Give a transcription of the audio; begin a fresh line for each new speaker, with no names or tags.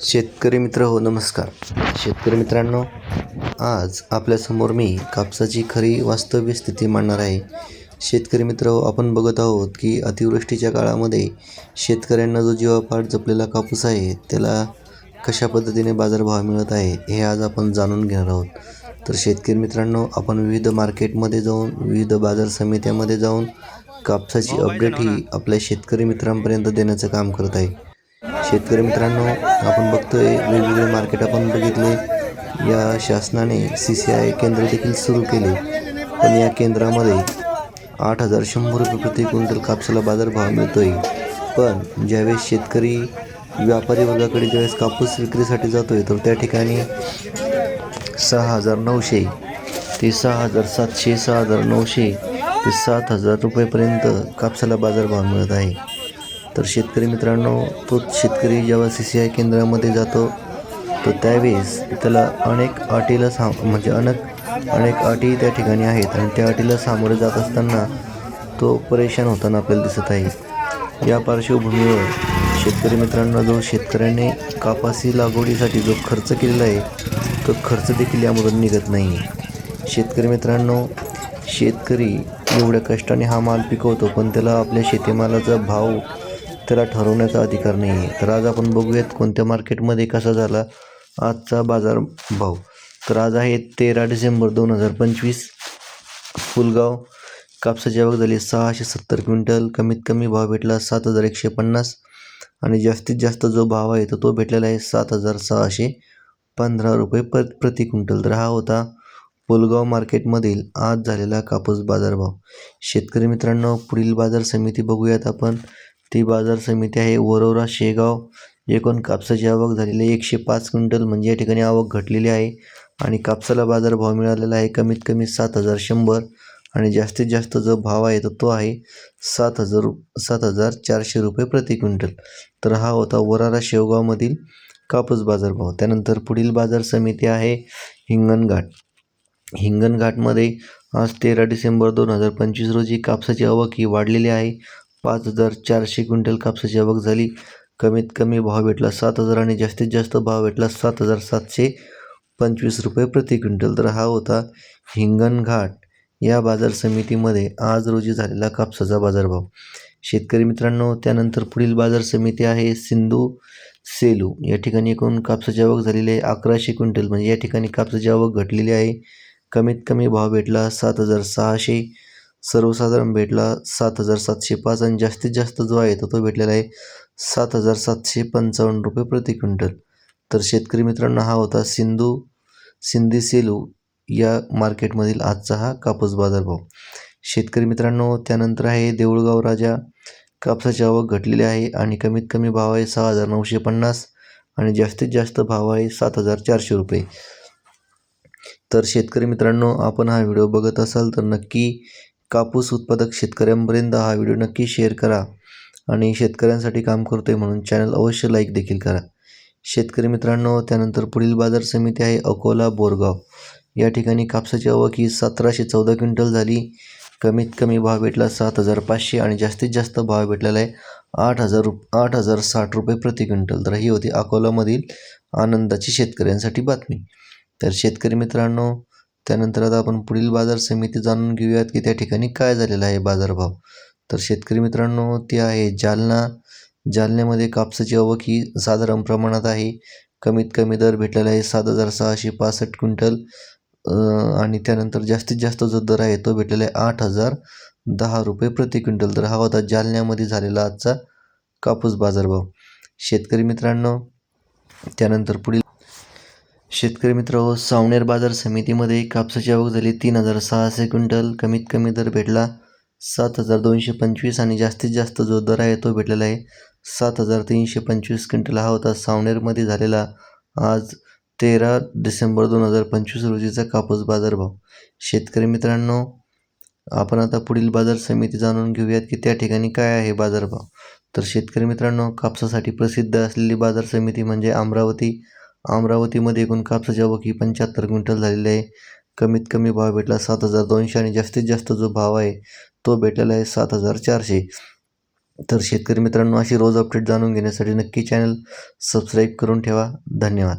शेतकरी मित्र हो नमस्कार. शेतकरी मित्रांनो, आज आपल्यासमोर मी कापसाची खरी वास्तव्य स्थिती मांडणार आहे. शेतकरी मित्र हो, आपण बघत आहोत की अतिवृष्टीच्या काळामध्ये शेतकऱ्यांना जो जीवापाड जपलेला कापूस आहे त्याला कशा पद्धतीने बाजारभाव मिळत आहे हे आज आपण जाणून घेणार आहोत. तर शेतकरी मित्रांनो, आपण विविध मार्केटमध्ये जाऊन, विविध बाजार समित्यामध्ये जाऊन कापसाची अपडेट ही आपल्या शेतकरी मित्रांपर्यंत देण्याचं काम करत आहे. शेतकरी मित्रांनो, आपण बघतोय वेगवेगळे मार्केट आपण बघितले. या शासनाने CCI केंद्र देखील सुरू केले, पण या केंद्रामध्ये 8,100 रुपये प्रति क्विंटल कापसाला बाजारभाव मिळतोय. पण ज्यावेळेस शेतकरी व्यापारी वर्गाकडे ज्यावेळेस कापूस विक्रीसाठी जातोय तर त्या ठिकाणी 6,900 ते 6,700, 6,900 ते 7,000 रुपयेपर्यंत कापसाला बाजारभाव मिळत आहे. तर शेतकरी मित्रांनो, तोच शेतकरी जेव्हा CCI केंद्रामध्ये जातो तर त्यावेळेस त्याला अनेक अटी त्या ठिकाणी आहेत आणि त्या अटीला सामोरे जात असताना तो परेशान होताना आपल्याला दिसत आहे. या पार्श्वभूमीवर शेतकरी मित्रांनो, जो शेतकऱ्याने कापासी लागवडीसाठी जो खर्च केलेला आहे तो खर्च देखील यामधून निघत नाही. शेतकरी मित्रांनो, शेतकरी एवढ्या कष्टाने हा माल पिकवतो, पण त्याला आपल्या शेतीमालाचा भाव त्याला ठरवण्याचा अधिकार नाही आहे. तर आज आपण बघूयात कोणत्या मार्केटमध्ये कसा झाला आजचा बाजार भाव. तर आज आहे 13 डिसेंबर 2025. फुलगाव कापसाची आवक झाली 670 क्विंटल. कमीत कमी भाव भेटला 7,150 आणि जास्तीत जास्त जो भाव आहे तो भेटलेला आहे 7,615 रुपये प्रति क्विंटल. तर हा होता फुलगाव मार्केटमधील आज झालेला कापूस बाजारभाव. शेतकरी मित्रांनो, पुढील बाजार समिती बघूयात आपण. ती बाजार समिती आहे वरोरा शेगाव. एकूण कापसाची आवक झालेली 105 क्विंटल, म्हणजे या ठिकाणी आवक घटलेली आहे आणि कापसाला बाजारभाव मिळालेला आहे कमीत कमी 7,100 आणि जास्तीत जास्त जो भाव आहे तो आहे 7,400 रुपये प्रति क्विंटल. तर हा होता वरोरा शेगावमधील कापूस बाजारभाव. त्यानंतर पुढील बाजार समिती आहे हिंगणघाट. हिंगणघाटमध्ये आज 13 डिसेंबर 2025 रोजी कापसाची आवक ही वाढलेली आहे. 5,400 क्विंटल कापसाची आवक झाली. कमीत कमी भाव भेटला 7,000 आणि जास्तीत जास्त भाव भेटला 7,725 रुपये प्रति क्विंटल. तर हा होता हिंगणघाट या बाजार समितीमध्ये आज रोजी झालेला कापसाचा बाजारभाव. शेतकरी मित्रांनो, त्यानंतर पुढील बाजार समिती आहे सिंधू सेलू. या ठिकाणी एकूण कापसाची आवक झालेली आहे 1100 क्विंटल, म्हणजे या ठिकाणी कापसाची आवक घटलेली आहे. कमीत कमी भाव भेटला 7,600, सर्वसाधारण भेटला 7,705 आणि जास्तीत जास्त जो आहे तो भेटलेला आहे 7,755 रुपये प्रति क्विंटल. तर शेतकरी मित्रांनो, हा होता सिंधी सेलू या मार्केटमधील आजचा हा कापूस बाजारभाव. शेतकरी मित्रांनो, त्यानंतर आहे देऊळगाव राजा. कापसाची आवक घटलेली आहे आणि कमीत कमी भाव आहे 6,950 आणि जास्तीत जास्त भाव आहे 7,400 रुपये. तर शेतकरी मित्रांनो, आपण हा व्हिडिओ बघत असाल तर नक्की कापूस उत्पादक शेतकऱ्यांपर्यंत हा व्हिडिओ नक्की शेअर करा आणि शेतकऱ्यांसाठी काम करतोय म्हणून चॅनल अवश्य लाईक देखील करा. शेतकरी मित्रांनो, त्यानंतर पुढील बाजार समिती आहे अकोला बोरगाव. या ठिकाणी कापसाची आवक ही 1,714 क्विंटल झाली. कमीत कमी भाव भेटला 7,500 आणि जास्तीत जास्त भाव भेटलेला आहे 8,060 रुपये प्रति क्विंटल. तर ही होती अकोलामधील आनंदाची शेतकऱ्यांसाठी बातमी. तर शेतकरी मित्रांनो, त्यानंतर आता आपण पुढील बाजार समिती जाणून घेऊयात की त्या ठिकाणी काय झालेला आहे बाजारभाव. तर शेतकरी मित्रांनो, ती आहे जालना. जालन्यामध्ये कापसाची आवक ही साधारण प्रमाणात आहे. कमीत कमी दर भेटलेला आहे 7,665 क्विंटल आणि त्यानंतर जास्तीत जास्त जो दर आहे तो भेटलेला आहे 8,010 रुपये प्रति क्विंटल. तर हा होता जालन्यामध्ये झालेला आजचा कापूस बाजारभाव. शेतकरी मित्रांनो, त्यानंतर पुढील शेतकरी मित्र सावनेर बाजार समितीमध्ये कापसाची आवक झाली 3,600 क्विंटल. कमीत कमी दर भेटला 7,225 आणि जास्तीत जास्त जो दर आहे तो भेटलेला आहे 7,325 क्विंटल. हा होता सावनेरमध्ये झालेला आज 13 डिसेंबर 2025 रोजीचा कापूस बाजारभाव. शेतकरी मित्रांनो, आपण आता पुढील बाजार समिती जाणून घेऊयात की त्या ठिकाणी काय आहे बाजारभाव. तर शेतकरी मित्रांनो, कापसासाठी प्रसिद्ध असलेली बाजार समिती म्हणजे अमरावती. अमरावतीमध्ये एकूण कापसाची आवक ही 75 क्विंटल झालेली आहे. कमीत कमी भाव भेटला 7,200 आणि जास्तीत जास्त जो भाव आहे तो भेटलेला आहे 7,400. तर शेतकरी मित्रांनो, अशी रोज अपडेट जाणून घेण्यासाठी नक्की चॅनल सबस्क्राईब करून ठेवा. धन्यवाद.